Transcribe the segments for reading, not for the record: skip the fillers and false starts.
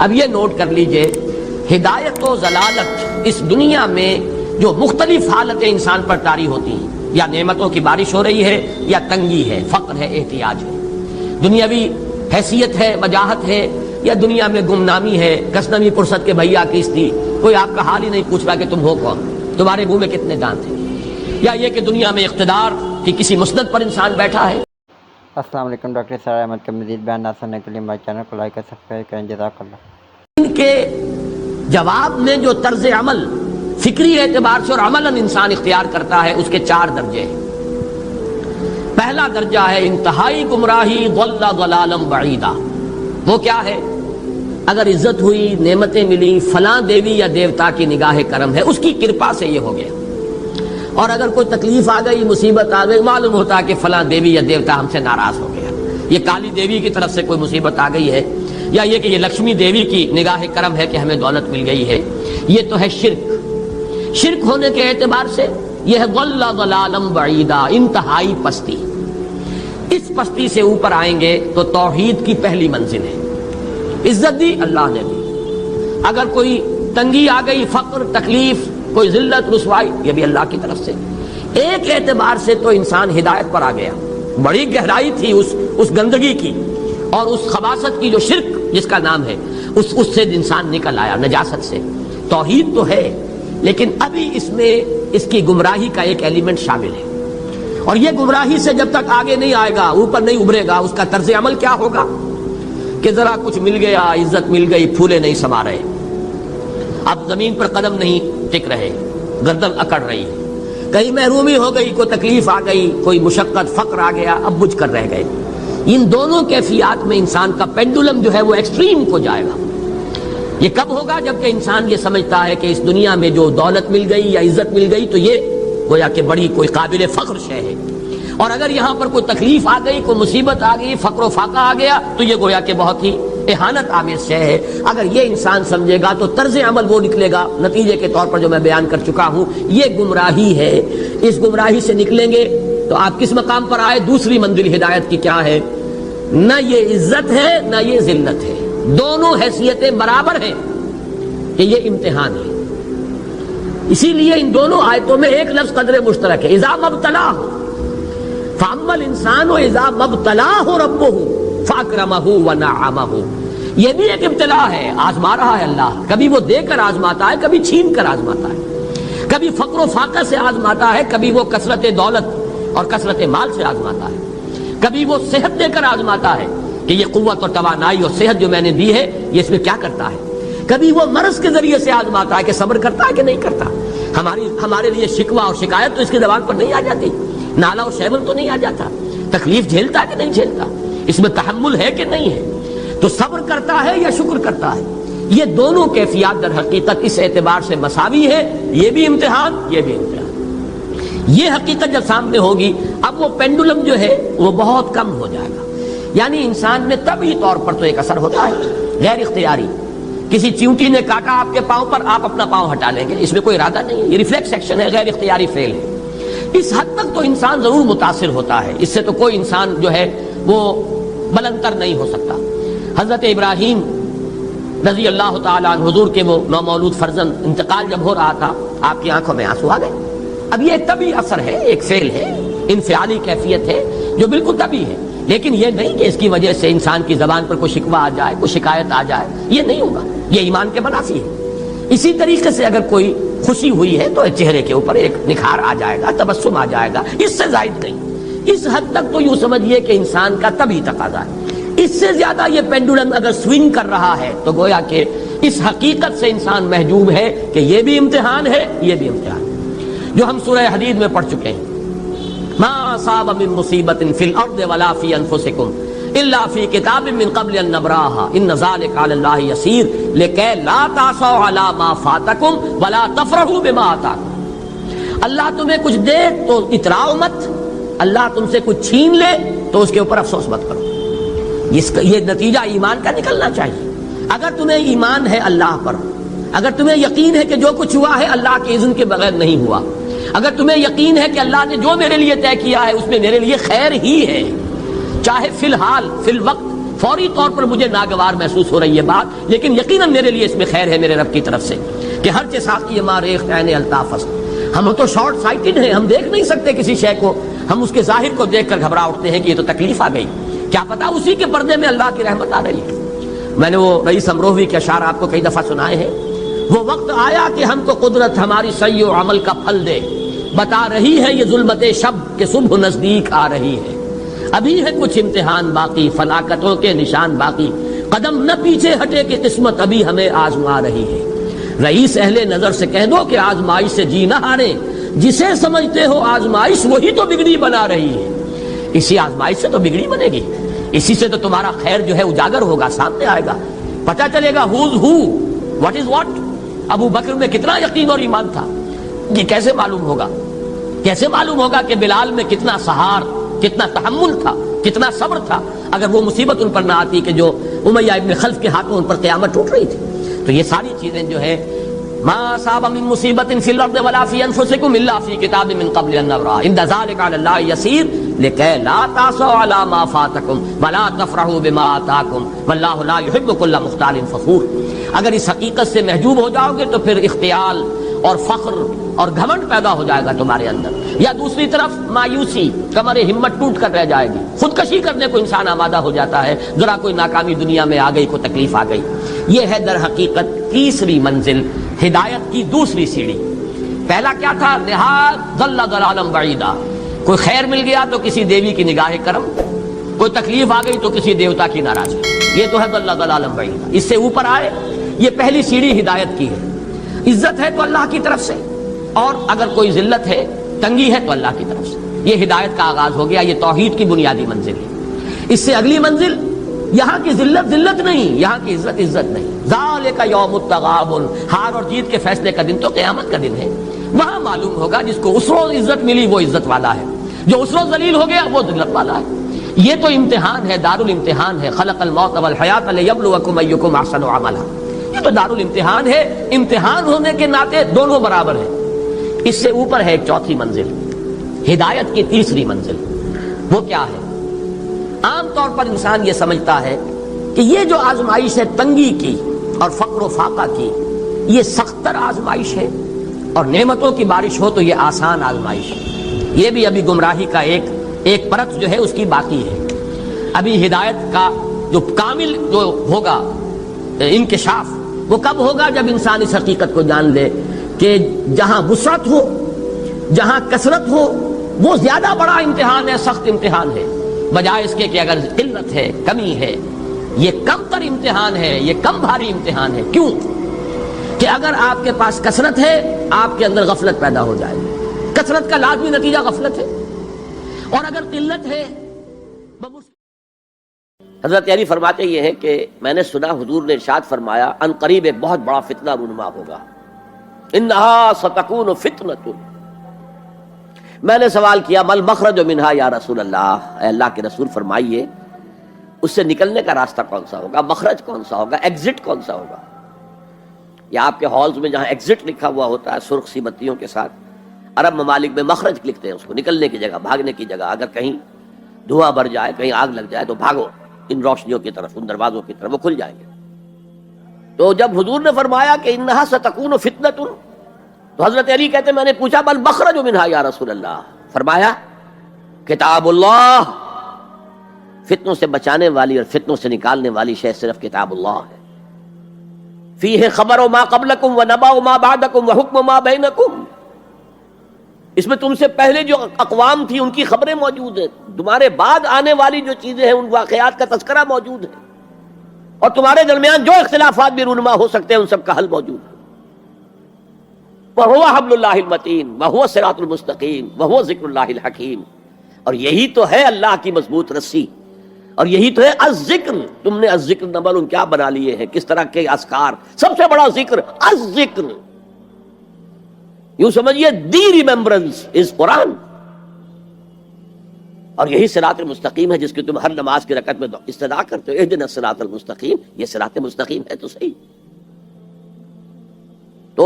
اب یہ نوٹ کر لیجئے، ہدایت و ضلالت اس دنیا میں جو مختلف حالتیں انسان پر طاری ہوتی ہیں، یا نعمتوں کی بارش ہو رہی ہے، یا تنگی ہے، فقر ہے، احتیاج ہے، دنیاوی حیثیت ہے، وجاہت ہے، یا دنیا میں گمنامی ہے، کسنوی پرست کے بھیا کیستی، کوئی آپ کا حال ہی نہیں پوچھ رہا کہ تم ہو کون، تمہارے منہ میں کتنے دانت ہیں، یا یہ کہ دنیا میں اقتدار کی کسی مسند پر انسان بیٹھا ہے۔ السلام علیکم، ڈاکٹر سارا احمد کا مزید بیان سننے کے لیے ہمارے چینل کو لائک اور سبسکرائب کریں۔ جزاک اللہ۔ ان کے جواب میں جو طرز عمل فکری اعتبار سے اور عملاً انسان اختیار کرتا ہے، اس کے 4 درجے ہیں۔ پہلا درجہ ہے انتہائی گمراہی، ضل ضلالا بعیدا۔ وہ کیا ہے؟ اگر عزت ہوئی، نعمتیں ملی، فلاں دیوی یا دیوتا کی نگاہ کرم ہے، اس کی کرپا سے یہ ہو گیا، اور اگر کوئی تکلیف آ گئی، مصیبت آ گئی، معلوم ہوتا ہے کہ فلاں دیوی یا دیوتا ہم سے ناراض ہو گیا، یہ کالی دیوی کی طرف سے کوئی مصیبت آ گئی ہے، یا یہ کہ یہ لکشمی دیوی کی نگاہ کرم ہے کہ ہمیں دولت مل گئی ہے۔ یہ تو ہے شرک۔ شرک ہونے کے اعتبار سے یہ ہے ضل ضلالا بعیدا، انتہائی پستی۔ اس پستی سے اوپر آئیں گے تو توحید کی پہلی منزل ہے۔ عزت دی اللہ نے دی، اگر کوئی تنگی آ گئی، فقر، تکلیف، کوئی ذلت، رسوائی، یہ بھی اللہ کی طرف سے۔ ایک اعتبار سے تو انسان ہدایت پر آ گیا، بڑی گہرائی تھی اس گندگی کی اور اس خباثت کی جو شرک جس کا نام ہے، اس سے انسان نکل آیا، نجاست سے۔ توحید تو ہے، لیکن ابھی اس میں اس کی گمراہی کا ایک ایلیمنٹ شامل ہے، اور یہ گمراہی سے جب تک آگے نہیں آئے گا، اوپر نہیں ابھرے گا، اس کا طرز عمل کیا ہوگا کہ ذرا کچھ مل گیا، عزت مل گئی، پھولے نہیں سما رہے، اب زمین پر قدم نہیں ٹک رہے، گردن اکڑ رہی ہے، کہیں محرومی ہو گئی، کوئی تکلیف آ گئی، کوئی مشقت، فقر آ گیا، اب بجھ کر رہ گئے۔ ان دونوں کیفیات میں انسان کا پینڈولم جو ہے وہ ایکسٹریم کو جائے گا۔ یہ کب ہوگا؟ جبکہ انسان یہ سمجھتا ہے کہ اس دنیا میں جو دولت مل گئی یا عزت مل گئی تو یہ گویا کہ بڑی کوئی قابل فخر شے ہے، اور اگر یہاں پر کوئی تکلیف آ گئی، کوئی مصیبت آ گئی، فقر و فاقہ آ گیا تو یہ گویا کہ بہت ہی اہانت آمیز شے ہے۔ اگر یہ انسان سمجھے گا تو طرز عمل وہ نکلے گا، نتیجے کے طور پر جو میں بیان کر چکا ہوں، یہ گمراہی ہے۔ اس گمراہی سے نکلیں گے تو آپ کس مقام پر آئے؟ دوسری منزل ہدایت کی کیا ہے؟ نہ یہ عزت ہے نہ یہ ذلت ہے، دونوں حیثیتیں برابر ہیں کہ یہ امتحان ہے۔ اسی لیے ان دونوں آیتوں میں ایک لفظ قدر مشترک ہے، اذا مبتلاہ فاما الانسان اذا مبتلاہ ربہ فاکرمہ ونعمہ۔ یہ بھی ایک ابتلا ہے، آزما رہا ہے اللہ، کبھی وہ دے کر آزماتا ہے، کبھی چھین کر آزماتا ہے، کبھی فقر و فاقہ سے آزماتا ہے، کبھی وہ کثرت دولت اور کثرت مال سے آزماتا ہے، کبھی وہ صحت دے کر آزماتا ہے کہ یہ قوت اور توانائی اور صحت جو میں نے دی ہے یہ اس میں کیا کرتا ہے، کبھی وہ مرض کے ذریعے سے آزماتا ہے کہ صبر کرتا ہے کہ نہیں کرتا۔ ہمارے لیے شکوہ اور شکایت تو اس کی زبان پر نہیں آ جاتی، نالہ اور شیون تو نہیں آ جاتا، تکلیف جھیلتا ہے کہ نہیں جھیلتا، اس میں تحمل ہے کہ نہیں ہے، تو صبر کرتا ہے یا شکر کرتا ہے۔ یہ دونوں کیفیات در حقیقت اس اعتبار سے مساوی ہے، یہ بھی امتحان، یہ بھی امتحان۔ یہ حقیقت جب سامنے ہوگی، اب وہ پینڈولم جو ہے وہ بہت کم ہو جائے گا، یعنی انسان میں طبعی طور پر تو ایک اثر ہوتا ہے غیر اختیاری، کسی چیونٹی نے کاٹا آپ کے پاؤں پر، آپ اپنا پاؤں ہٹا لیں گے، اس میں کوئی ارادہ نہیں ہے، یہ ریفلیکس ایکشن ہے، غیر اختیاری فعل ہے۔ اس حد تک تو انسان ضرور متاثر ہوتا ہے، اس سے تو کوئی انسان جو ہے وہ بلندر نہیں ہو سکتا۔ حضرت ابراہیم رضی اللہ تعالیٰ عنہ، حضور کے وہ نومولود فرزند، انتقال جب ہو رہا تھا آپ کی آنکھوں میں آنسو آ گئے۔ اب یہ ایک طبعی اثر ہے، ایک فعل ہے، انفعالی کیفیت ہے جو بالکل طبعی ہے، لیکن یہ نہیں کہ اس کی وجہ سے انسان کی زبان پر کوئی شکوہ آ جائے، کوئی شکایت آ جائے، یہ نہیں ہوگا، یہ ایمان کے منافی ہے۔ اسی طریقے سے اگر کوئی خوشی ہوئی ہے تو چہرے کے اوپر ایک نکھار آ جائے گا، تبسم آ جائے گا، اس سے زائد نہیں۔ اس حد تک تو یوں سمجھیے کہ انسان کا طبعی تقاضا ہے۔ اس سے زیادہ یہ پینڈولم اگر سوئنگ کر رہا ہے تو گویا کہ اس حقیقت سے انسان محجوب ہے کہ یہ بھی امتحان ہے، یہ بھی امتحان ہے، جو ہم سورہ حدید میں پڑھ چکے ہیں۔ ما اصاب من مصیبت فی الارض ولا فی انفسکم الا فی کتاب من قبل ان نبراها ان ذلک علی اللہ یسیر لکی لا تعصوا علی ما فاتکم ولا تفرحوا بما آتاکم۔ اللہ تمہیں کچھ دے تو اتراؤ مت، اللہ تم سے کچھ چھین لے تو اس کے اوپر افسوس مت کرو۔ یہ نتیجہ ایمان کا نکلنا چاہیے۔ اگر تمہیں ایمان ہے اللہ پر، اگر تمہیں یقین ہے کہ جو کچھ ہوا ہے اللہ کے اذن کے بغیر نہیں ہوا، اگر تمہیں یقین ہے کہ اللہ نے جو میرے لیے طے کیا ہے اس میں میرے لیے خیر ہی ہے، چاہے فی الحال، فی الوقت، فوری طور پر مجھے ناگوار محسوس ہو رہی ہے بات، لیکن یقیناً میرے لیے اس میں خیر ہے میرے رب کی طرف سے کہ ہر چے ساقی ما ریخت عین الطاف است۔ ہم تو شارٹ سائٹڈ ہیں، ہم دیکھ نہیں سکتے کسی شے کو، ہم اس کے ظاہر کو دیکھ کر گھبرا اٹھتے ہیں کہ یہ تو تکلیف آ گئی، کیا پتا اسی کے پردے میں اللہ کی رحمت آ رہی ہے۔ میں نے وہ رئیس امروہوی کے اشعار آپ کو کئی دفعہ سنائے ہیں۔ وہ وقت آیا کہ ہم کو قدرت ہماری سعی و عمل کا پھل دے، بتا رہی ہے یہ ظلمت شب کہ صبح نزدیک آ رہی ہے۔ ابھی ہے کچھ امتحان باقی، فلاکتوں کے نشان باقی، قدم نہ پیچھے ہٹے کہ قسمت ابھی ہمیں آزما رہی ہے۔ رئیس اہل نظر سے کہہ دو کہ آزمائش سے جی نہ ہارے، جسے سمجھتے ہو آزمائش وہی تو بگڑی بنا رہی ہے۔ اسی آزمائش سے تو بگڑی بنے گی، اسی سے تو تمہارا خیر جو ہے اجاگر ہوگا، سامنے آئے گا، پتہ چلے گا who's who, what is what۔ ابو بکر میں کتنا یقین اور ایمان تھا، یہ کیسے معلوم ہوگا؟ کیسے معلوم ہوگا کہ بلال میں کتنا سہار، کتنا تحمل تھا، کتنا صبر تھا، اگر وہ مصیبت ان پر نہ آتی کہ جو امیہ ابن خلف کے ہاتھوں ان پر قیامت ٹوٹ رہی تھی۔ تو یہ ساری چیزیں جو ہے ما اصاب من مصیبت فی الارض ولا فی انفسکم الا فی کتاب من قبل ان نبرأ ان ذلک علی اللہ یسیر لکی لا تأسوا علی ما فاتکم ولا تفرحوا بما آتاکم واللہ لا یحب کل مختال فخور۔ اگر اس حقیقت سے محجوب ہو جاؤ گے تو پھر اختیال اور فخر اور گھمنڈ پیدا ہو جائے گا تمہارے اندر، یا دوسری طرف مایوسی، کمر ہمت ٹوٹ کر رہ جائے گی، خودکشی کرنے کو انسان آمادہ ہو جاتا ہے، ذرا کوئی ناکامی دنیا میں آ گئی، کوئی تکلیف آ گئی۔ یہ ہے در حقیقت تیسری منزل، ہدایت کی دوسری سیڑھی۔ پہلا کیا تھا؟ نہاد ضل ضلالا بعیدا، کوئی خیر مل گیا تو کسی دیوی کی نگاہ کرم، کوئی تکلیف آ گئی تو کسی دیوتا کی ناراضگی، یہ تو ہے ضل ضلالا بعیدا۔ اس سے اوپر آئے، یہ پہلی سیڑھی ہدایت کی ہے۔ عزت ہے تو اللہ کی طرف سے، اور اگر کوئی ذلت ہے، تنگی ہے تو اللہ کی طرف سے، یہ ہدایت کا آغاز ہو گیا، یہ توحید کی بنیادی منزل ہے۔ اس سے اگلی منزل، یہاں کی ذلت ذلت نہیں، یہاں کی عزت عزت نہیں۔ ذالک یوم التغابن، ہار اور جیت کے فیصلے کا دن تو قیامت کا دن ہے۔ وہاں معلوم ہوگا جس کو اس روز عزت ملی وہ عزت والا ہے، جو اس روز ذلیل ہو گیا وہ ذلت والا ہے۔ یہ تو امتحان ہے، دارالامتحان ہے۔ خلق الموت والحیات لیبلوکم ایکم احسن عملا، یہ تو دارالامتحان ہے۔ امتحان ہونے کے ناطے دونوں برابر ہیں۔ اس سے اوپر ہے ایک چوتھی منزل، ہدایت کی تیسری منزل۔ وہ کیا ہے؟ عام طور پر انسان یہ سمجھتا ہے کہ یہ جو آزمائش ہے تنگی کی اور فقر و فاقہ کی، یہ سخت تر آزمائش ہے، اور نعمتوں کی بارش ہو تو یہ آسان آزمائش ہے۔ یہ بھی ابھی گمراہی کا ایک پرت جو ہے اس کی باقی ہے۔ ابھی ہدایت کا جو کامل جو ہوگا انکشاف، وہ کب ہوگا؟ جب انسان اس حقیقت کو جان لے کہ جہاں وسعت ہو، جہاں کثرت ہو، وہ زیادہ بڑا امتحان ہے، سخت امتحان ہے، بجائے اس کے کہ اگر قلت ہے، کمی ہے، یہ کم تر امتحان ہے، یہ کم بھاری امتحان ہے۔ کیوں؟ کہ اگر آپ کے پاس کثرت ہے، آپ کے اندر غفلت پیدا ہو جائے گی، کثرت کا لازمی نتیجہ غفلت ہے، اور اگر قلت ہے، حضرت علی فرماتے یہ ہیں کہ میں نے سنا حضور نے ارشاد فرمایا ان قریب ایک بہت بڑا فتنہ رونما ہوگا، انہا ستکون فتنۃ۔ میں نے سوال کیا مل مخرج منہا یا رسول اللہ، اے اللہ کے رسول فرمائیے اس سے نکلنے کا راستہ کون سا ہوگا، مخرج کون سا ہوگا، ایگزٹ کون سا ہوگا؟ یا آپ کے ہالز میں جہاں ایگزٹ لکھا ہوا ہوتا ہے سرخ سی بتیوں کے ساتھ، عرب ممالک میں مخرج لکھتے ہیں اس کو، نکلنے کی جگہ، بھاگنے کی جگہ، اگر کہیں دھواں بھر جائے، کہیں آگ لگ جائے تو بھاگو ان روشنیوں کی طرف، ان دروازوں کی طرف، وہ کھل جائیں گے۔ تو جب حضور نے فرمایا کہ انہا ستکون فتنۃ، تو حضرت علی کہتے میں نے پوچھا بل مخرج منہا یا رسول اللہ، فرمایا کتاب اللہ، فتنوں سے بچانے والی اور فتنوں سے نکالنے والی شے صرف کتاب اللہ ہے۔ فیہ خبر ما قبلکم ونبأ ما بعدکم وحکم ما بینکم، اس میں تم سے پہلے جو اقوام تھی ان کی خبریں موجود ہیں، تمہارے بعد آنے والی جو چیزیں ہیں ان واقعات کا تذکرہ موجود ہے، اور تمہارے درمیان جو اختلافات بھی رونما ہو سکتے ہیں ان سب کا حل موجود ہے۔ وَهُوَ حَبْلُ اللَّهِ الْمَتِينُ وَهُوَ الصِّرَاطُ الْمُسْتَقِيمُ وَهُوَ ذِكْرُ اللَّهِ الْحَكِيمُ، اور یہی تو ہے اللہ کی مضبوط رسی، اور یہی تو ہے الذکر۔ تم نے الذکر نمبر کیا بنا لیے ہیں، کس طرح کے اذکار، سب سے بڑا ذکر الذکر، یوں سمجھیے دی ریممبرنس از قرآن، اور یہی صراط المستقیم ہے جس کی تم ہر نماز کی رکعت میں استدعا کرتے ہو، اہدنا الصراط المستقیم، یہ صراط مستقیم ہے تو صحیح۔ تو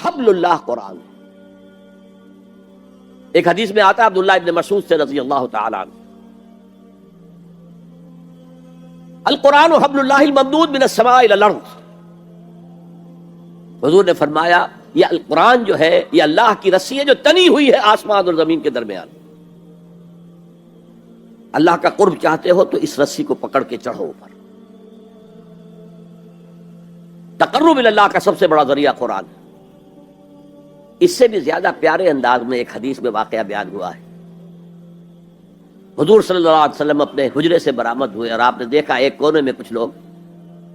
حبل اللہ قرآن، ایک حدیث میں آتا ہے عبداللہ ابن مسعود سے رضی اللہ تعالیٰ عنہ، القرآن حبل اللہ الممدود من السماء الی الارض. حضور نے فرمایا یہ القرآن جو ہے یہ اللہ کی رسی ہے جو تنی ہوئی ہے آسمان اور زمین کے درمیان. اللہ کا قرب چاہتے ہو تو اس رسی کو پکڑ کے چڑھو اوپر. تقرب اللہ کا سب سے بڑا ذریعہ قرآن ہے. اس سے بھی زیادہ پیارے انداز میں ایک حدیث میں واقعہ بیان ہوا ہے. حضور صلی اللہ علیہ وسلم اپنے حجرے سے برآمد ہوئے اور آپ نے دیکھا ایک کونے میں کچھ لوگ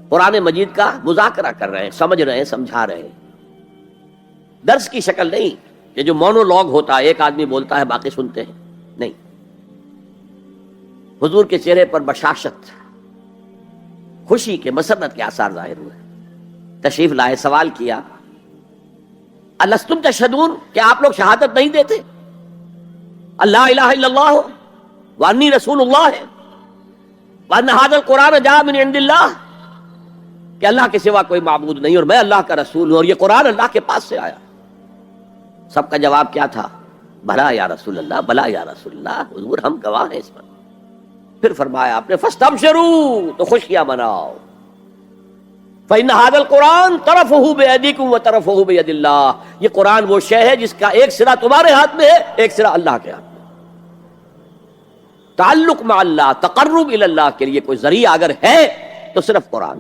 قرآن مجید کا مذاکرہ کر رہے ہیں، سمجھ رہے ہیں، سمجھا رہے ہیں. درس کی شکل نہیں کہ جو مونولوگ ہوتا ہے ایک آدمی بولتا ہے باقی سنتے ہیں، نہیں. حضور کے چہرے پر بشاشت، خوشی کے، مسرت کے آثار ظاہر ہوئے. تشریف لائے، سوال کیا الستم تشہدون، کیا آپ لوگ شہادت نہیں دیتے اللہ الہ الا اللہ وانی رسول اللہ وان ھذا القرآن جاء من عند اللہ، کہ اللہ کے سوا کوئی معبود نہیں اور میں اللہ کا رسول ہوں اور یہ قرآن اللہ کے پاس سے آیا. سب کا جواب کیا تھا؟ بھلا یا رسول اللہ، بھلا یا رسول اللہ، حضور ہم گواہ ہیں اس پر. پھر فرمایا آپ نے فاستبشروا، تو خوشیاں مناؤ. فإن هذا القرآن طرفه بأيديكم وطرفه بيد اللہ، یہ قرآن وہ شے ہے جس کا ایک سرا تمہارے ہاتھ میں ہے، ایک سرا اللہ کے ہاتھ میں. تعلق مع اللہ، تقرب الی اللہ کے لیے کوئی ذریعہ اگر ہے تو صرف قرآن.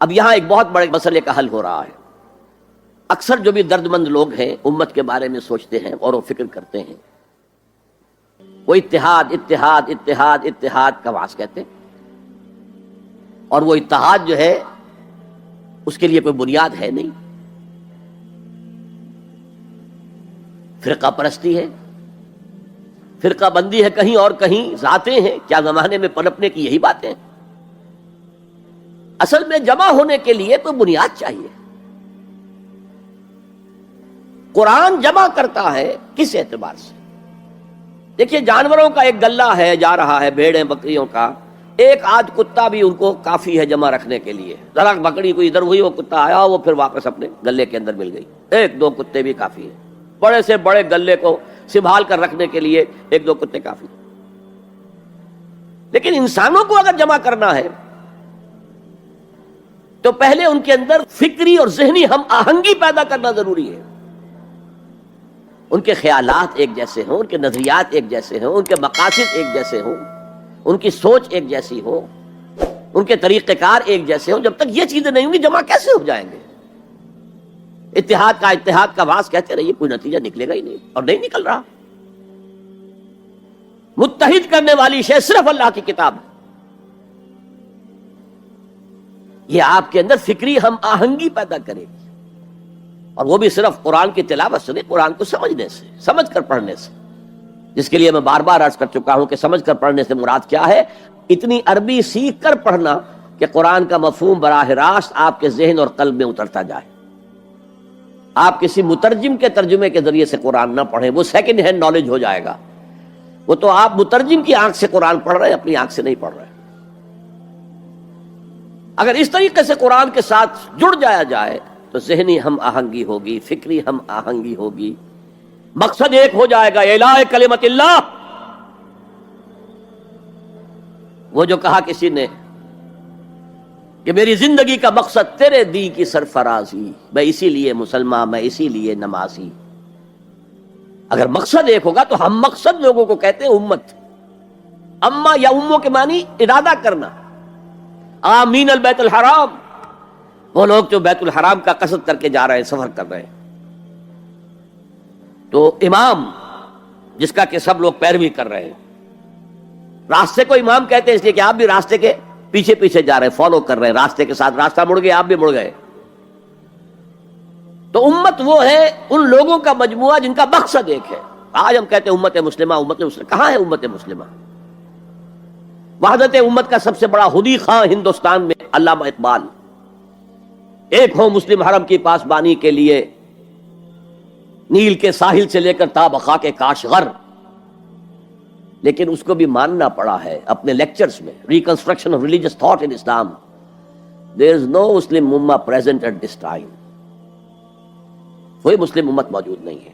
اب یہاں ایک بہت بڑے مسئلے کا حل ہو رہا ہے. اکثر جو بھی درد مند لوگ ہیں امت کے بارے میں سوچتے ہیں اور وہ فکر کرتے ہیں، وہ اتحاد اتحاد اتحاد اتحاد کا واس کہتے ہیں، اور وہ اتحاد جو ہے اس کے لیے کوئی بنیاد ہے نہیں. فرقہ پرستی ہے، فرقہ بندی ہے، کہیں اور کہیں ذاتیں ہیں. کیا زمانے میں پنپنے کی یہی باتیں ہیں؟ اصل میں جمع ہونے کے لیے کوئی بنیاد چاہیے. قرآن جمع کرتا ہے کس اعتبار سے؟ دیکھیے جانوروں کا ایک گلہ ہے جا رہا ہے، بھیڑیں بکریوں کا، ایک آدھ کتا بھی ان کو کافی ہے جمع رکھنے کے لیے. ذرا بکری کو ادھر ہوئی، وہ کتا آیا، وہ پھر واپس اپنے گلے کے اندر مل گئی. ایک دو کتے بھی کافی ہیں. بڑے سے بڑے گلے کو سنبھال کر رکھنے کے لیے ایک دو کتے کافی. لیکن انسانوں کو اگر جمع کرنا ہے تو پہلے ان کے اندر فکری اور ذہنی ہم آہنگی پیدا کرنا ضروری ہے. ان کے خیالات ایک جیسے ہوں، ان کے نظریات ایک جیسے ہوں، ان کے مقاصد ایک جیسے ہوں، ان کی سوچ ایک جیسی ہو، ان کے طریقہ کار ایک جیسے ہوں. جب تک یہ چیزیں نہیں ہوں گی جمع کیسے ہو جائیں گے؟ اتحاد کا واس کہتے رہیے، کوئی نتیجہ نکلے گا ہی نہیں، اور نہیں نکل رہا. متحد کرنے والی شے صرف اللہ کی کتاب ہے. یہ آپ کے اندر فکری ہم آہنگی پیدا کرے گی، اور وہ بھی صرف قرآن کی تلاوت سے نہیں، قرآن کو سمجھنے سے، سمجھ کر پڑھنے سے. جس کے لیے میں بار بار عرض کر چکا ہوں کہ سمجھ کر پڑھنے سے مراد کیا ہے؟ اتنی عربی سیکھ کر پڑھنا کہ قرآن کا مفہوم براہ راست آپ کے ذہن اور قلب میں اترتا جائے. آپ کسی مترجم کے ترجمے کے ذریعے سے قرآن نہ پڑھیں، وہ سیکنڈ ہینڈ نالج ہو جائے گا. وہ تو آپ مترجم کی آنکھ سے قرآن پڑھ رہے ہیں، اپنی آنکھ سے نہیں پڑھ رہے. اگر اس طریقے سے قرآن کے ساتھ جڑ جایا جائے تو ذہنی ہم آہنگی ہوگی، فکری ہم آہنگی ہوگی، مقصد ایک ہو جائے گا، اعلاء کلمت اللہ. وہ جو کہا کسی نے کہ میری زندگی کا مقصد تیرے دی کی سرفرازی، میں اسی لیے مسلمان، میں اسی لیے نمازی. اگر مقصد ایک ہوگا تو ہم مقصد لوگوں کو کہتے ہیں امت. اما یا اموں کے معنی ارادہ کرنا. آمین البیت الحرام، وہ لوگ جو بیت الحرام کا قصد کر کے جا رہے ہیں، سفر کر رہے ہیں. تو امام جس کا کہ سب لوگ پیروی کر رہے ہیں، راستے کو امام کہتے ہیں اس لیے کہ آپ بھی راستے کے پیچھے پیچھے جا رہے ہیں، فالو کر رہے ہیں راستے کے ساتھ. راستہ مڑ گیا، آپ بھی مڑ گئے. تو امت وہ ہے ان لوگوں کا مجموعہ جن کا مقصد ایک ہے. آج ہم کہتے ہیں امت مسلمہ، امت مسلمہ. کہاں ہے امت مسلمہ؟ وحدت امت کا سب سے بڑا خودی خواہ ہندوستان میں علامہ اقبال، ایک ہو مسلم حرم کی پاسبانی کے لیے، نیل کے ساحل سے لے کر تا بخاک کاشغر. لیکن اس کو بھی ماننا پڑا ہے اپنے لیکچرز میں، reconstruction of religious thought in Islam. There is no Muslim ummah present at this time. کوئی مسلم امت موجود نہیں ہے.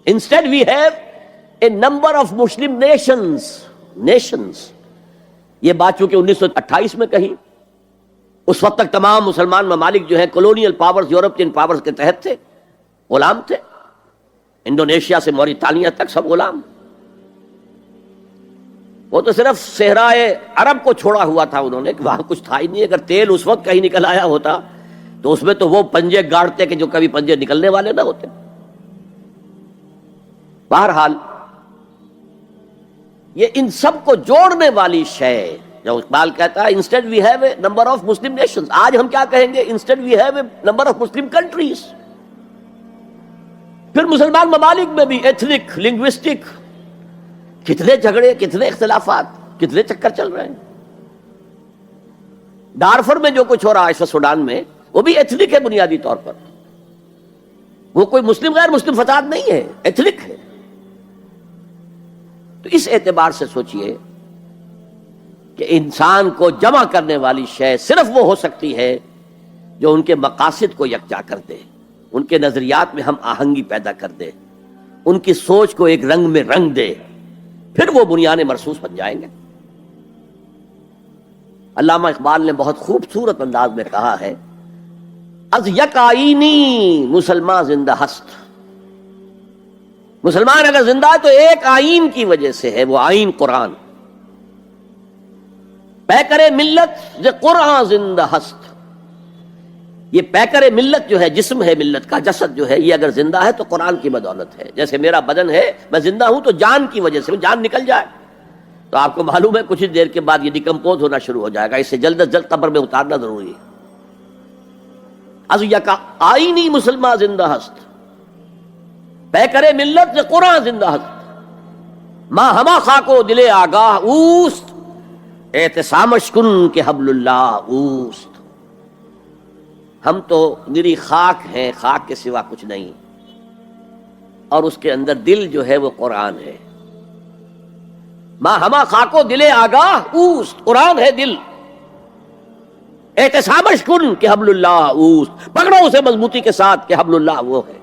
Instead we have a number of Muslim nations یہ بات چونکہ 1928 میں کہی، اس وقت تک تمام مسلمان ممالک جو ہیں کولونیل پاورز، یورپین پاورز کے تحت تھے، غلام تھے، انڈونیشیا سے موریتانیہ تک سب غلام. وہ تو صرف صحرائے عرب کو چھوڑا ہوا تھا انہوں نے، کہ وہاں کچھ تھا ہی نہیں. اگر تیل اس وقت کہیں نکل آیا ہوتا تو اس میں تو وہ پنجے گاڑتے کہ جو کبھی پنجے نکلنے والے نہ ہوتے. بہرحال یہ ان سب کو جوڑنے والی شے، جو اقبال کہتا ہے instead we have a number of Muslim nations, آج ہم کیا کہیں گے؟ Instead we have a number of Muslim countries. پھر مسلمان ممالک میں بھی ایتھنک، لنگوسٹک، کتنے جھگڑے، کتنے اختلافات، کتنے چکر چل رہے ہیں. ڈارفر میں جو کچھ ہو رہا ہے سوڈان میں، وہ بھی ایتھنک ہے بنیادی طور پر. وہ کوئی مسلم غیر مسلم فساد نہیں ہے، ایتھنک ہے. تو اس اعتبار سے سوچئے کہ انسان کو جمع کرنے والی شے صرف وہ ہو سکتی ہے جو ان کے مقاصد کو یکجا کر دے، ان کے نظریات میں ہم آہنگی پیدا کر دے، ان کی سوچ کو ایک رنگ میں رنگ دے، پھر وہ بنیان مرصوص بن جائیں گے. علامہ اقبال نے بہت خوبصورت انداز میں کہا ہے، از یک آئینی مسلمان زندہ ہست. مسلمان اگر زندہ ہے تو ایک آئین کی وجہ سے ہے، وہ آئین قرآن. پیکر ملت ز قرآن زندہ ہست. یہ پیکر ملت جو ہے، جسم ہے ملت کا، جسد جو ہے، یہ اگر زندہ ہے تو قرآن کی بدولت ہے. جیسے میرا بدن ہے، میں زندہ ہوں تو جان کی وجہ سے، جان نکل جائے تو آپ کو معلوم ہے کچھ دیر کے بعد یہ ڈیکمپوز ہونا شروع ہو جائے گا. اس سے جلد از جلد قبر میں اتارنا ضروری ہے. از یکا آئینی مسلمان زندہ ہست، پیکر ملت ز قرآن زندہ ہست. ماں ہما خاکو دل آگاہ اوست، اعتصامش کن کہ حبل اللہ اوست. ہم تو نری خاک ہیں، خاک کے سوا کچھ نہیں، اور اس کے اندر دل جو ہے وہ قرآن ہے. ماں ہما خاکو دل آگاہ اوست، قرآن ہے دل. احتسامش کن کہ حبل اللہ اوست، پکڑو اسے مضبوطی کے ساتھ کہ حبل اللہ وہ ہے.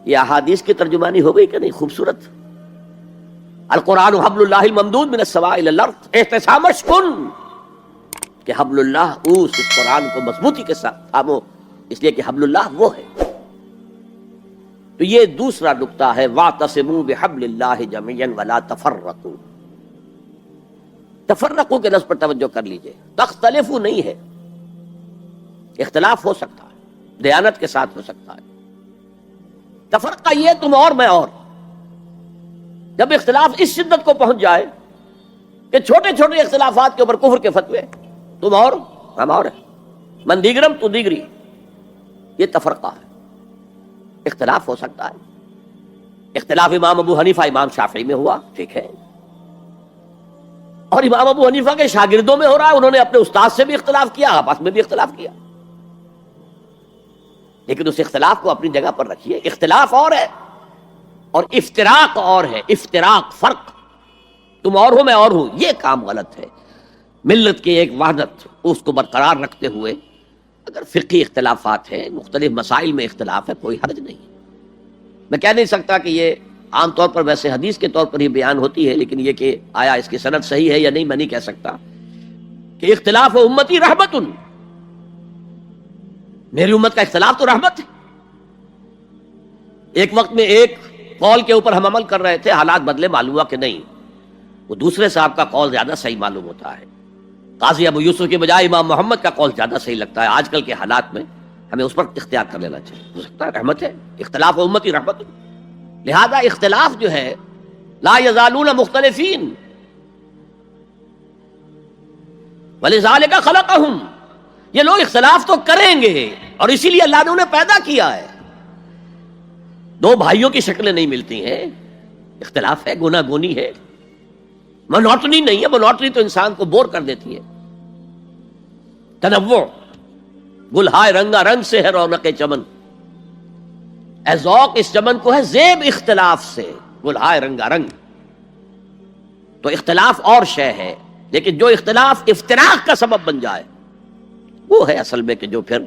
یہ احادیث کی ترجمانی ہو گئی کہ نہیں؟ خوبصورت. القرآن حبل اللہ الممدود من السماء الى الارض، احتسامش کن کہ حبل اللہ اوست. اس قرآن کو مضبوطی کے ساتھ تھامو، اس لیے کہ حبل اللہ وہ ہے. تو یہ دوسرا نقطہ ہے، واعتصموا بحبل اللہ جميعا ولا تفرقوا. تفرقوا کے لفظ پر توجہ کر لیجئے. تختلفوا نہیں ہے، اختلاف ہو سکتا ہے، دیانت کے ساتھ ہو سکتا ہے. تفرقہ یہ تم اور میں اور. جب اختلاف اس شدت کو پہنچ جائے کہ چھوٹے چھوٹے اختلافات کے اوپر کفر کے فتوے، تم اور ہم اور، من دیگرم تو دیگری، یہ تفرقہ ہے. اختلاف ہو سکتا ہے. اختلاف امام ابو حنیفہ امام شافعی میں ہوا، ٹھیک ہے، اور امام ابو حنیفہ کے شاگردوں میں ہو رہا ہے. انہوں نے اپنے استاد سے بھی اختلاف کیا، آپس میں بھی اختلاف کیا. لیکن اس اختلاف کو اپنی جگہ پر رکھیے. اختلاف اور ہے اور افتراق اور ہے. افتراق، فرق، تم اور ہو میں اور ہوں، یہ کام غلط ہے. ملت کی ایک وحدت اس کو برقرار رکھتے ہوئے اگر فقہی اختلافات ہیں، مختلف مسائل میں اختلاف ہے، کوئی حرج نہیں. میں کہہ نہیں سکتا کہ یہ عام طور پر ویسے حدیث کے طور پر ہی بیان ہوتی ہے، لیکن یہ کہ آیا اس کی سند صحیح ہے یا نہیں میں نہیں کہہ سکتا. کہ اختلاف امتی رحمت، میری امت کا اختلاف تو رحمت ہے. ایک وقت میں ایک قول کے اوپر ہم عمل کر رہے تھے، حالات بدلے، معلوم ہوا کہ نہیں، وہ دوسرے صاحب کا قول زیادہ صحیح معلوم ہوتا ہے. قاضی ابو یوسف کے بجائے امام محمد کا قول زیادہ صحیح لگتا ہے. آج کل کے حالات میں ہمیں اس پر اختیار کر لینا چاہیے. ہو سکتا ہے رحمت ہے، اختلاف امتی رحمت. لہذا اختلاف جو ہے لا یزالون مختلفین ولذالک خلقہم، یہ لوگ اختلاف تو کریں گے اور اسی لیے اللہ نے انہیں پیدا کیا ہے. دو بھائیوں کی شکلیں نہیں ملتی ہیں، اختلاف ہے، گنا گونی ہے، مونوٹنی نہیں ہے. مونوٹنی تو انسان کو بور کر دیتی ہے. تنوع، گلہائے رنگا رنگ سے ہے رونق چمن، اے ذوق اس چمن کو ہے زیب اختلاف سے، گلہائے رنگا رنگ. تو اختلاف اور شے ہے، لیکن جو اختلاف افتراق کا سبب بن جائے وہ ہے اصل میں کہ جو پھر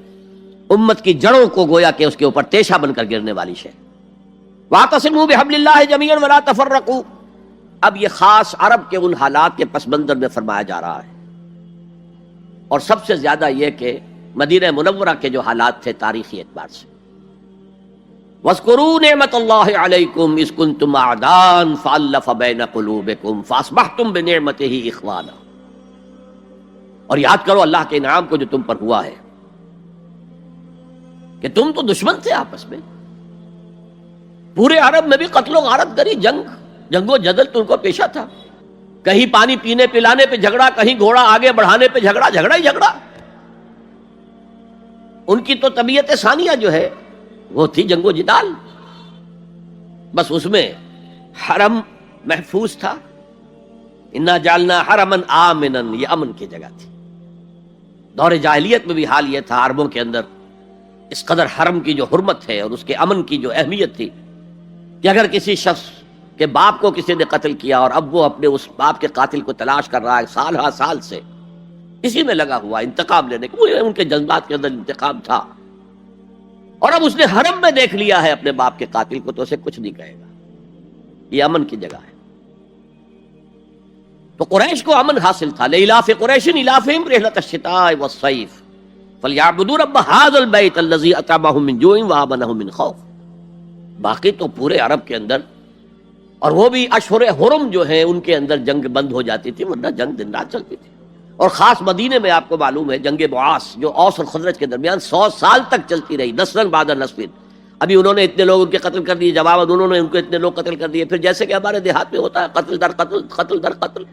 امت کی جڑوں کو گویا کہ اس کے اوپر تیشہ بن کر گرنے والی شے. واعتصموا بحبل اللہ جميعا ولا تفرقوا. اب یہ خاص عرب کے ان حالات کے پس منظر میں فرمایا جا رہا ہے، اور سب سے زیادہ یہ کہ مدینہ منورہ کے جو حالات تھے تاریخی اعتبار سے. وَاذْكُرُوا نِعْمَةَ اللَّهِ عَلَيْكُمْ إِذْ كُنْتُمْ أَعْدَاءً فَأَلَّفَ بَيْنَ قُلُوبِكُمْ فَأَصْبَحْتُمْ بِنِعْمَتِهِ إِخْوَانًا. اور یاد کرو اللہ کے انعام کو جو تم پر ہوا ہے کہ تم تو دشمن تھے آپس میں، پورے عرب میں بھی قتل و غارت گری، جنگ و جدل تو ان کو پیشہ تھا. کہیں پانی پینے پلانے پہ جھگڑا، کہیں گھوڑا آگے بڑھانے پہ جھگڑا، جھگڑا ہی جھگڑا. ان کی تو طبیعت ثانیہ جو ہے وہ تھی جنگ و جدال. بس اس میں حرم محفوظ تھا. انا جعلنا حرما آمنا، یہ امن کی جگہ تھی. دور جاہلیت میں بھی حال یہ تھا عربوں کے اندر اس قدر حرم کی جو حرمت ہے اور اس کے امن کی جو اہمیت تھی کہ اگر کسی شخص کے باپ کو کسی نے قتل کیا اور اب وہ اپنے اس باپ کے قاتل کو تلاش کر رہا ہے سال ہا سال سے، اسی میں لگا ہوا انتقام لینے کے، ان کے جذبات کے اندر انتقام تھا، اور اب اس نے حرم میں دیکھ لیا ہے اپنے باپ کے قاتل کو تو اسے کچھ نہیں کہے گا. یہ امن کی جگہ ہے. تو قریش کو امن حاصل تھا. لإلاف قریش إلافهم رحلة الشتاء والصيف فليعبدوا رب هذا البيت الذي أطعمهم من جوع وآمنهم من خوف. باقی تو پورے عرب کے اندر، اور وہ بھی اشہر حرم جو ہیں ان کے اندر جنگ بند ہو جاتی تھی، ورنہ جنگ دن رات چلتی تھی. اور خاص مدینے میں آپ کو معلوم ہے جنگ بعاث جو اوس اور خزرج کے درمیان 100 سال تک چلتی رہی، نسلاً بعد نسل. ابھی انہوں نے اتنے لوگ ان کے قتل کر دیے، جواب انہوں نے ان کو اتنے لوگ قتل کر دیے. پھر جیسے کہ ہمارے دیہات میں ہوتا ہے قتل در قتل، قتل در قتل،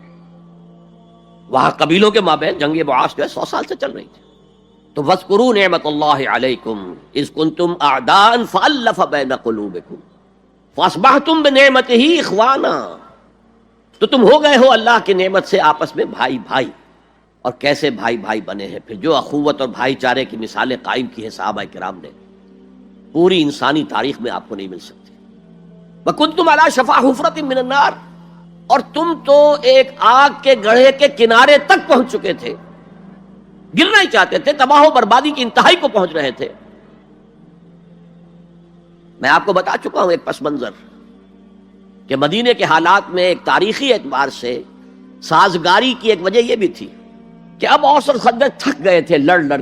وہاں قبیلوں کے مابین جنگ بعاث جو ہے 100 سال سے چل رہی تھی. تو وَاذْكُرُوا نِعْمَةَ اللَّهِ عَلَيْكُمْ إِذْ كُنْتُمْ أَعْدَاءً فَأَلَّفَ بَيْنَ قُلُوبِكُمْ فَأَصْبَحْتُمْ بِنِعْمَتِهِ إِخْوَانًا. تو تم ہو گئے ہو اللہ کی نعمت سے آپس میں بھائی بھائی. اور کیسے بھائی بھائی بنے ہیں پھر، جو اخوت اور بھائی چارے کی مثالیں قائم کی ہیں صحابہ کرام نے، پوری انسانی تاریخ میں آپ کو نہیں مل سکتی. وَكُنْتُمْ عَلَى شَفَا حُفْرَةٍ مِّنَ النَّارِ. اور تم تو ایک آگ کے گڑھے کے کنارے تک پہنچ چکے تھے، گرنا ہی چاہتے تھے، تباہ و بربادی کی انتہائی کو پہنچ رہے تھے. میں آپ کو بتا چکا ہوں ایک پس منظر کہ مدینے کے حالات میں ایک تاریخی اعتبار سے سازگاری کی ایک وجہ یہ بھی تھی کہ اب اوس اور خزرج تھک گئے تھے، لڑ لڑ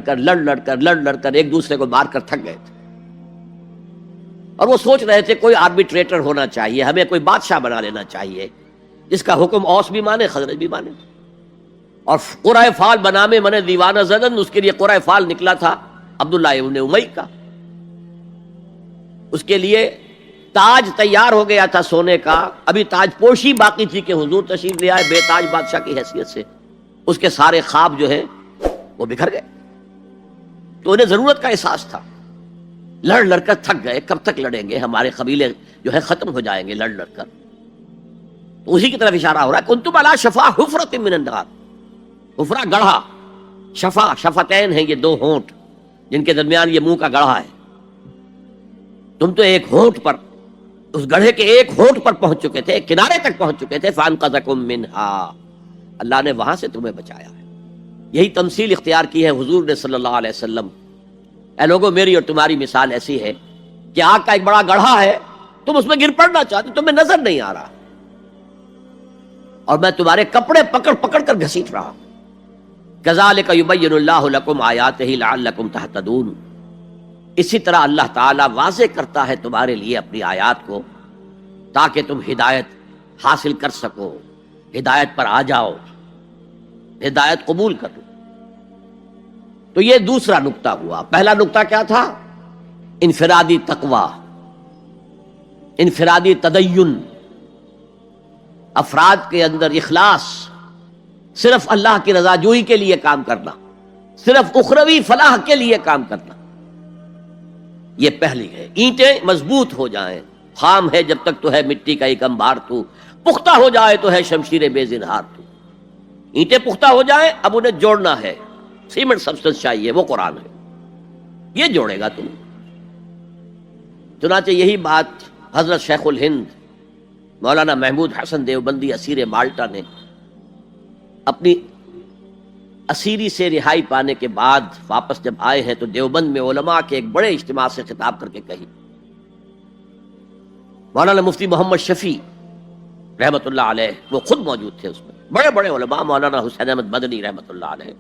کر ایک دوسرے کو مار کر تھک گئے تھے، اور وہ سوچ رہے تھے کوئی آربیٹریٹر ہونا چاہیے، ہمیں کوئی بادشاہ بنا لینا چاہیے جس کا حکم اوس بھی مانے خزرج بھی مانے. اور قرۂ فال بنامے من دیوانہ زدن، اس کے لیے قرۂ فال نکلا تھا عبداللہ ابن امی کا. اس کے لیے تاج تیار ہو گیا تھا سونے کا، ابھی تاج پوشی باقی تھی کہ حضور تشریف لے آئے بے تاج بادشاہ کی حیثیت سے. اس کے سارے خواب جو ہیں وہ بکھر گئے. تو انہیں ضرورت کا احساس تھا، لڑ کر تھک گئے، کب تک لڑیں گے، ہمارے قبیلے جو ہے ختم ہو جائیں گے لڑ کر. تو اسی کی طرف اشارہ ہو رہا ہے کنتم علی شفا حفرۃ من النار. حفرہ گڑھا، شفا شفتین ہیں یہ دو ہونٹ جن کے درمیان یہ منہ کا گڑھا ہے. تم تو ایک ہونٹ پر، اس گڑھے کے ایک ہونٹ پر پہنچ چکے تھے، ایک کنارے تک پہنچ چکے تھے. فانقذکم منہا، اللہ نے وہاں سے تمہیں بچایا ہے. یہی تمثیل اختیار کی ہے حضور نے صلی اللہ علیہ وسلم. اے لوگوں میری اور تمہاری مثال ایسی ہے کہ آگ کا ایک بڑا گڑھا ہے، تم اس میں گر پڑنا چاہتے، تمہیں نظر نہیں آ رہا، اور میں تمہارے کپڑے پکڑ پکڑ کر گھسیٹ رہا ہوں. کذالک یبین اللہ لکم آیاتہ لعلکم تہتدون. اسی طرح اللہ تعالیٰ واضح کرتا ہے تمہارے لیے اپنی آیات کو تاکہ تم ہدایت حاصل کر سکو، ہدایت پر آ جاؤ، ہدایت قبول کرو. تو یہ دوسرا نقطہ ہوا. پہلا نقطہ کیا تھا؟ انفرادی تقوی، انفرادی تدین، افراد کے اندر اخلاص، صرف اللہ کی رضا جوئی کے لیے کام کرنا، صرف اخروی فلاح کے لیے کام کرنا. یہ پہلی ہے. اینٹیں مضبوط ہو جائیں، خام ہے جب تک تو ہے مٹی کا ایک انبار تو، پختہ ہو جائے تو ہے شمشیر بے زنہار تو. اینٹیں پختہ ہو جائیں، اب انہیں جوڑنا ہے، سیمنٹ سبسٹنس چاہیے، وہ قرآن ہے، یہ جوڑے گا تم. چنانچہ یہی بات حضرت شیخ الہند مولانا محمود حسن دیوبندی اسیر مالٹا نے اپنی اسیری سے رہائی پانے کے بعد واپس جب آئے ہیں تو دیوبند میں علماء کے ایک بڑے اجتماع سے خطاب کر کے کہی. مولانا مفتی محمد شفیع رحمۃ اللہ علیہ وہ خود موجود تھے اس میں، بڑے بڑے علماء، مولانا حسین احمد مدنی رحمۃ اللہ علیہ،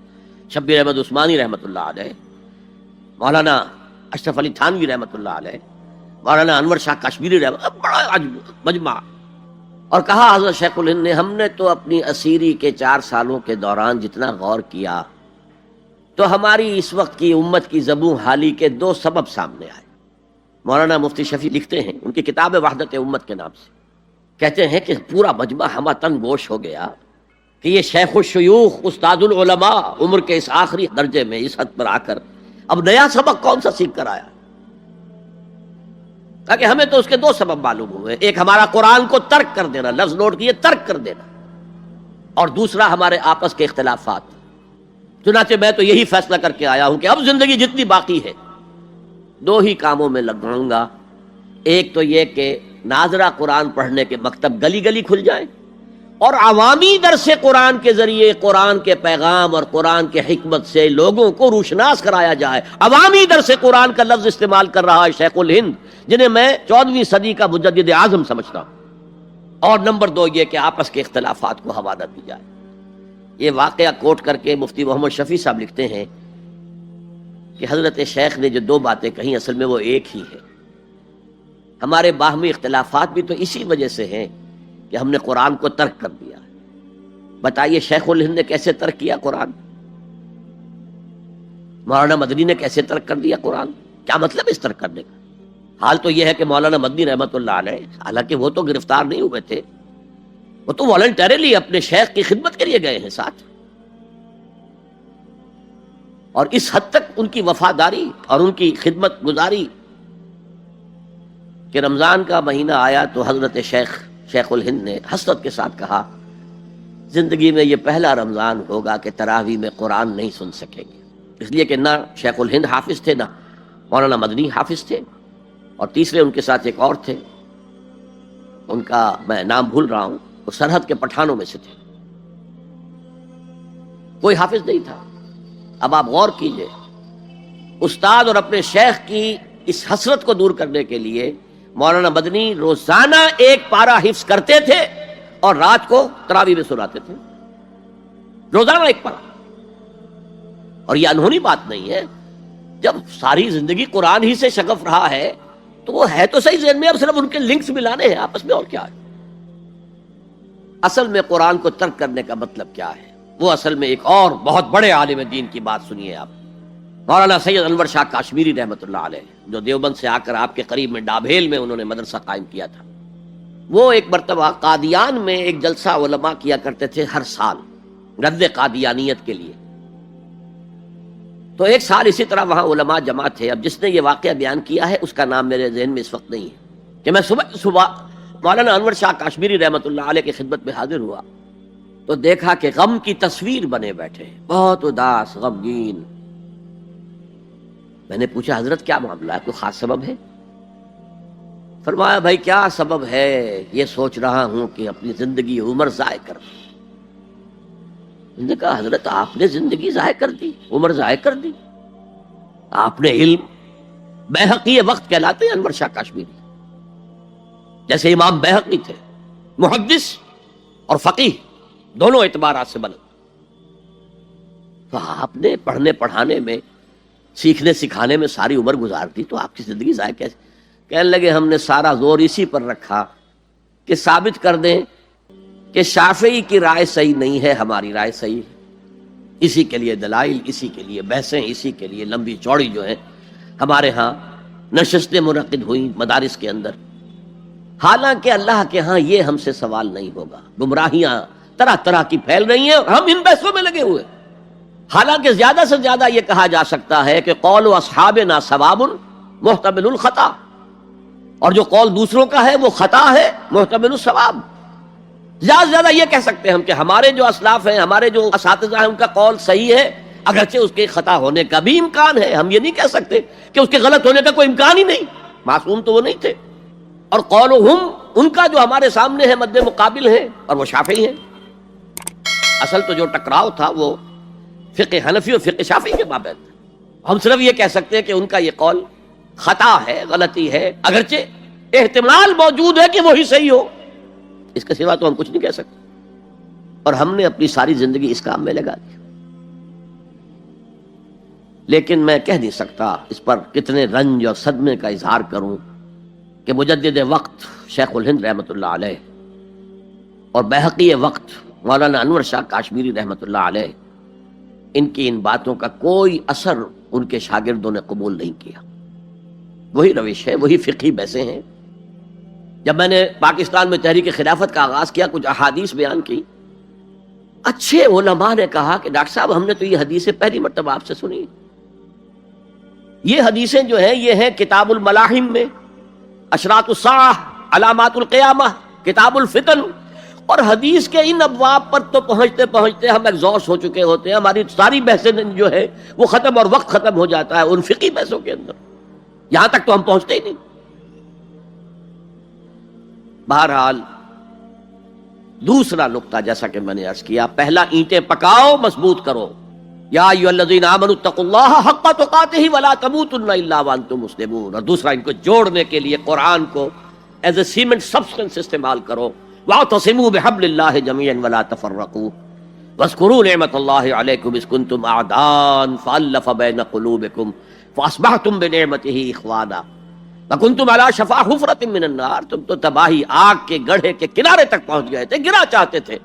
شبیر احمد عثمانی رحمۃ اللہ علیہ، مولانا اشرف علی تھانوی رحمۃ اللہ علیہ، مولانا انور شاہ کشمیری رحمۃ، بڑا مجمع. اور کہا حضرت شیخ الہند نے ہم نے تو اپنی اسیری کے 4 سالوں کے دوران جتنا غور کیا تو ہماری اس وقت کی امت کی زبوں حالی کے 2 سبب سامنے آئے. مولانا مفتی شفیع لکھتے ہیں ان کی کتاب وحدت امت کے نام سے، کہتے ہیں کہ پورا مجمع ہمہ تن گوش ہو گیا کہ یہ شیخ الشیوخ استاد العلماء عمر کے اس آخری درجے میں اس حد پر آ کر اب نیا سبق کون سا سیکھ کر آیا. تاکہ ہمیں تو اس کے 2 سبب معلوم ہوئے، ایک ہمارا قرآن کو ترک کر دینا، لفظ نوٹ کیے ترک کر دینا، اور دوسرا ہمارے آپس کے اختلافات. چنانچہ میں تو یہی فیصلہ کر کے آیا ہوں کہ اب زندگی جتنی باقی ہے 2 ہی کاموں میں لگاؤں گا. ایک تو یہ کہ ناظرہ قرآن پڑھنے کے مکتب گلی گلی کھل جائیں اور عوامی درس قرآن کے ذریعے قرآن کے پیغام اور قرآن کے حکمت سے لوگوں کو روشناس کرایا جائے. عوامی درس قرآن کا لفظ استعمال کر رہا ہے شیخ الہند، جنہیں میں 14ویں صدی کا مجدد اعظم سمجھتا ہوں. اور نمبر 2 یہ کہ آپس کے اختلافات کو حوالہ دی جائے. یہ واقعہ کوٹ کر کے مفتی محمد شفیع صاحب لکھتے ہیں کہ حضرت شیخ نے جو 2 باتیں کہیں اصل میں وہ ایک ہی ہے. ہمارے باہمی اختلافات بھی تو اسی وجہ سے ہیں کہ ہم نے قرآن کو ترک کر دیا. بتائیے شیخ الہند نے کیسے ترک کیا قرآن؟ مولانا مدنی نے کیسے ترک کر دیا قرآن؟ کیا مطلب اس ترک کرنے کا؟ حال تو یہ ہے کہ مولانا مدنی رحمۃ اللہ علیہ، حالانکہ وہ تو گرفتار نہیں ہوئے تھے، وہ تو والنٹریلی اپنے شیخ کی خدمت کے لیے گئے ہیں ساتھ، اور اس حد تک ان کی وفاداری اور ان کی خدمت گزاری کہ رمضان کا مہینہ آیا تو حضرت شیخ الہند نے حسرت کے ساتھ کہا زندگی میں یہ پہلا رمضان ہوگا کہ تراویح میں قرآن نہیں سن سکیں گے. اس لیے کہ نہ شیخ الہند حافظ تھے، نہ مولانا مدنی حافظ تھے، اور تیسرے ان کے ساتھ ایک اور تھے، ان کا میں نام بھول رہا ہوں، وہ سرحد کے پٹھانوں میں سے تھے، کوئی حافظ نہیں تھا. اب آپ غور کیجئے، استاد اور اپنے شیخ کی اس حسرت کو دور کرنے کے لیے مولانا مدنی روزانہ 1 پارہ حفظ کرتے تھے اور رات کو تراویح میں سناتے تھے، روزانہ 1 پارہ. اور یہ انہونی بات نہیں ہے، جب ساری زندگی قرآن ہی سے شغف رہا ہے تو وہ ہے تو صحیح ذہن میں، اب صرف ان کے لنکس ملانے ہیں آپس میں، اور کیا ہے. اصل میں قرآن کو ترک کرنے کا مطلب کیا ہے؟ وہ اصل میں ایک اور بہت بڑے عالم دین کی بات سنیے آپ، مولانا سید انور شاہ کاشمیری رحمۃ اللہ علیہ، جو دیوبند سے آ کر آپ کے قریب میں ڈابھیل میں انہوں نے مدرسہ قائم کیا تھا. وہ ایک مرتبہ قادیان میں ایک جلسہ علماء کیا کرتے تھے ہر سال رد قادیانیت کے لیے. تو ایک سال اسی طرح وہاں علماء جمع تھے. اب جس نے یہ واقعہ بیان کیا ہے اس کا نام میرے ذہن میں اس وقت نہیں ہے، کہ میں صبح مولانا انور شاہ کاشمیری رحمۃ اللہ علیہ کی خدمت میں حاضر ہوا تو دیکھا کہ غم کی تصویر بنے بیٹھے، بہت اداس، غمگین. میں نے پوچھا حضرت کیا معاملہ ہے، کوئی خاص سبب ہے؟ فرمایا بھائی کیا سبب ہے، یہ سوچ رہا ہوں کہ اپنی زندگی عمر ضائع کر دی. میں نے کہا حضرت آپ نے زندگی ضائع کر دی، عمر ضائع کر دی؟ آپ نے علم، بیہقی وقت کہلاتے ہیں انور شاہ کاشمیری، جیسے امام بیہقی تھے، محدث اور فقیہ دونوں اعتبارات سے بلند. تو آپ نے پڑھنے پڑھانے میں، سیکھنے سکھانے میں ساری عمر گزار دی، تو آپ کی زندگی ضائع کیسے؟ کہنے لگے ہم نے سارا زور اسی پر رکھا کہ ثابت کر دیں کہ شافعی کی رائے صحیح نہیں ہے، ہماری رائے صحیح ہے. اسی کے لیے دلائل، اسی کے لیے بحثیں، اسی کے لیے لمبی چوڑی جو ہیں ہمارے ہاں نشستیں منعقد ہوئیں مدارس کے اندر. حالانکہ اللہ کے ہاں یہ ہم سے سوال نہیں ہوگا، گمراہیاں طرح طرح کی پھیل رہی ہیں اور ہم ان بحثوں میں لگے ہوئے. حالانکہ زیادہ سے زیادہ یہ کہا جا سکتا ہے کہ قول اصحابنا ثواب محتمل الخطا، اور جو قول دوسروں کا ہے وہ خطا ہے محتمل الثواب. زیادہ سے زیادہ یہ کہہ سکتے ہیں ہم کہ ہمارے جو اسلاف ہیں، ہمارے جو اساتذہ ہیں، ان کا قول صحیح ہے، اگرچہ اس کے خطا ہونے کا بھی امکان ہے. ہم یہ نہیں کہہ سکتے کہ اس کے غلط ہونے کا کوئی امکان ہی نہیں، معصوم تو وہ نہیں تھے. اور قولہم ان کا جو ہمارے سامنے ہے مد مقابل ہے، اور وہ شافعی ہیں. اصل تو جو ٹکراؤ تھا وہ فقہ حنفی اور فقہ شافعی کے مابین تھا. ہم صرف یہ کہہ سکتے ہیں کہ ان کا یہ قول خطا ہے، غلطی ہے، اگرچہ احتمال موجود ہے کہ وہی صحیح ہو، اس کے سوا تو ہم کچھ نہیں کہہ سکتے، اور ہم نے اپنی ساری زندگی اس کام میں لگا دی۔ لیکن میں کہہ نہیں سکتا اس پر کتنے رنج اور صدمے کا اظہار کروں کہ مجدد وقت شیخ الہند رحمۃ اللہ علیہ اور بحقی وقت مولانا انور شاہ کاشمیری رحمۃ اللہ علیہ، ان کی ان باتوں کا کوئی اثر ان کے شاگردوں نے قبول نہیں کیا۔ وہی روش ہے، وہی فقہی بحثیں ہیں۔ جب میں نے پاکستان میں تحریک خلافت کا آغاز کیا، کچھ احادیث بیان کی، اچھے علماء نے کہا کہ ڈاکٹر صاحب ہم نے تو یہ حدیثیں پہلی مرتبہ آپ سے سنی، یہ حدیثیں جو ہیں یہ ہیں کتاب الملاحم میں، اشراط الساعہ، علامات القیامہ، کتاب الفتن، اور حدیث کے ان ابواب پر تو پہنچتے پہنچتے ہم ایگزاسٹ ہو چکے ہوتے ہیں، ہماری ساری بحثیں جو ہے وہ ختم، اور وقت ختم ہو جاتا ہے ان فقہی بحثوں کے اندر، یہاں تک تو ہم پہنچتے ہی نہیں۔ بہرحال دوسرا نقطہ جیسا کہ میں نے عرض کیا، پہلا اینٹیں پکاؤ، مضبوط کرو، یا ایھا الذین آمنوا اتقوا اللہ حق تقاتہ ولا تموتن الا وانتم مسلمون، اور دوسرا ان کو جوڑنے کے لیے قرآن کو ایز اے سیمنٹ سبسٹنس استعمال کرو، واعتصموا بحبل اللہ جميعا ولا تفرقوا واذکروا نعمت اللہ علیکم اذ کنتم اعداء فالف بین قلوبکم فاصبحتم بنعمتہ اخوانا وکنتم علی شفا حفرۃ من النار، تم تو تباہی آگ کے گڑھے کے کنارے تک پہنچ گئے تھے، گرا چاہتے تھے،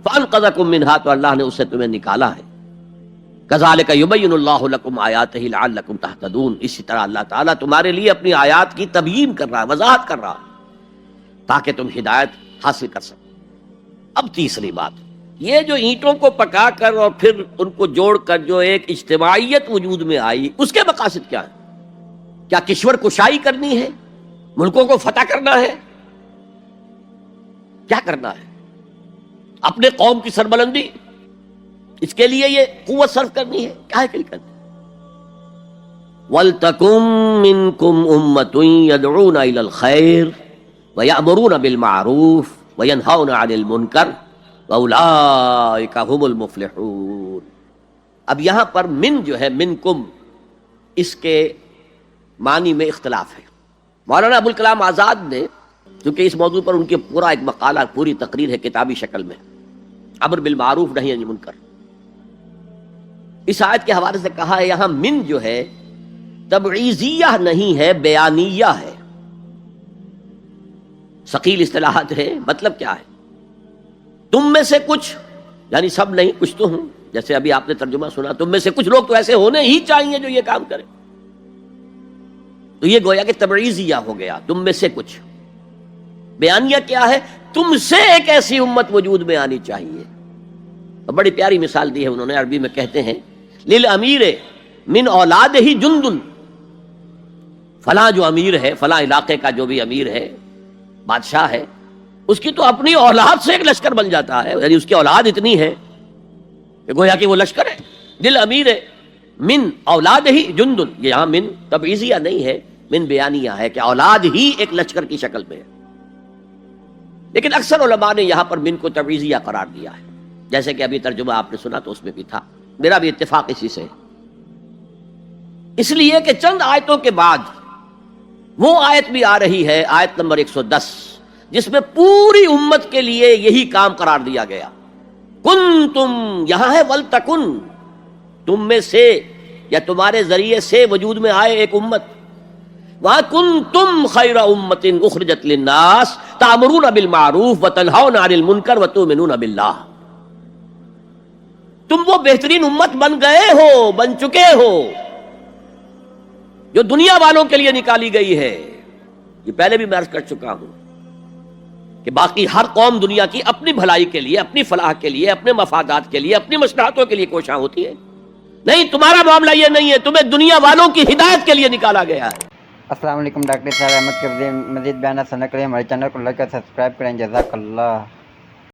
فانقذکم منہا، تو اللہ نے اس سے تمہیں نکالا ہے۔ کذالک یبین اللہ لکم آیاتہ لعلکم تہتدون، اسی طرح اللہ تعالیٰ تمہارے لیے اپنی آیات کی تبیین کر رہا ہے، وضاحت کر رہا ہے تاکہ تم ہدایت حاصل کر سکو۔ اب تیسری بات، یہ جو اینٹوں کو پکا کر اور پھر ان کو جوڑ کر جو ایک اجتماعیت وجود میں آئی، اس کے مقاصد کیا ہیں؟ کیا کشور کشائی کرنی ہے؟ ملکوں کو فتح کرنا ہے؟ کیا کرنا ہے؟ اپنے قوم کی سربلندی، اس کے لیے یہ قوت صرف کرنی ہے؟ کیا ہے کہ کرنی؟ وَلْتَكُن مِّنكُمْ أُمَّةٌ يَدْعُونَ إِلَى الْخَيْرِ وَيَأْمُرُونَ بِالْمَعْرُوفِ وَيَنْهَوْنَ عَنِ الْمُنكَرِ وَأُولَٰئِكَ هُمُ الْمُفْلِحُونَ۔ اب یہاں پر من جو ہے، منکم، اس کے معنی میں اختلاف ہے۔ مولانا ابوالکلام آزاد نے، کیونکہ اس موضوع پر ان کے پورا ایک مقالہ، پوری تقریر ہے کتابی شکل میں، امر بالمعروف نہی عن المنکر، اس آیت کے حوالے سے کہا ہے یہاں من جو ہے تبعیضیہ نہیں ہے، بیانیہ ہے۔ ثقیل اصطلاحات ہے، مطلب کیا ہے؟ تم میں سے کچھ، یعنی سب نہیں، کچھ تو ہوں، جیسے ابھی آپ نے ترجمہ سنا، تم میں سے کچھ لوگ تو ایسے ہونے ہی چاہیے جو یہ کام کریں، تو یہ گویا کہ تبعیضیہ ہو گیا، تم میں سے کچھ۔ بیانیہ کیا ہے؟ تم سے ایک ایسی امت وجود میں آنی چاہیے۔ اور بڑی پیاری مثال دی ہے انہوں نے، عربی میں کہتے ہیں للامیر من اولاد ہی جندن، فلاں جو امیر ہے، فلاں علاقے کا جو بھی امیر ہے، بادشاہ ہے، اس کی تو اپنی اولاد سے ایک لشکر بن جاتا ہے، یعنی اس کی اولاد اتنی ہے کہ گویا کہ وہ لشکر ہے۔ للامیر من اولاد ہی جندن، یہ یہاں من تبعیضیہ نہیں ہے، من بیانیہ ہے کہ اولاد ہی ایک لشکر کی شکل میں ہے۔ لیکن اکثر علماء نے یہاں پر من کو تبعیضیہ قرار دیا ہے، جیسے کہ ابھی ترجمہ آپ نے سنا تو اس میں بھی تھا، میرا بھی اتفاق اسی سے ہے، اس لیے کہ چند آیتوں کے بعد وہ آیت بھی آ رہی ہے، آیت نمبر 110، جس میں پوری امت کے لیے یہی کام قرار دیا گیا۔ کنتم، یہاں ہے ولتکن، تم میں سے یا تمہارے ذریعے سے وجود میں آئے ایک امت، وہاں کنتم خیر امت اخرجت للناس تأمرون بالمعروف وتنہون عن المنکر وتؤمنون باللہ، تم وہ بہترین امت بن گئے ہو، بن چکے ہو، جو دنیا والوں کے لیے نکالی گئی ہے۔ یہ پہلے بھی میں عرض کر چکا ہوں کہ باقی ہر قوم دنیا کی اپنی بھلائی کے لیے، اپنی فلاح کے لیے، اپنے مفادات کے لیے، اپنی مصلحتوں کے لیے کوشاں ہوتی ہے، نہیں، تمہارا معاملہ یہ نہیں ہے، تمہیں دنیا والوں کی ہدایت کے لیے نکالا گیا ہے۔ السلام علیکم، ڈاکٹر سعید احمد کے مزید بیانات سننے کے لیے ہمارے چینل کو لائک اور سبسکرائب کریں۔ جزاک اللہ۔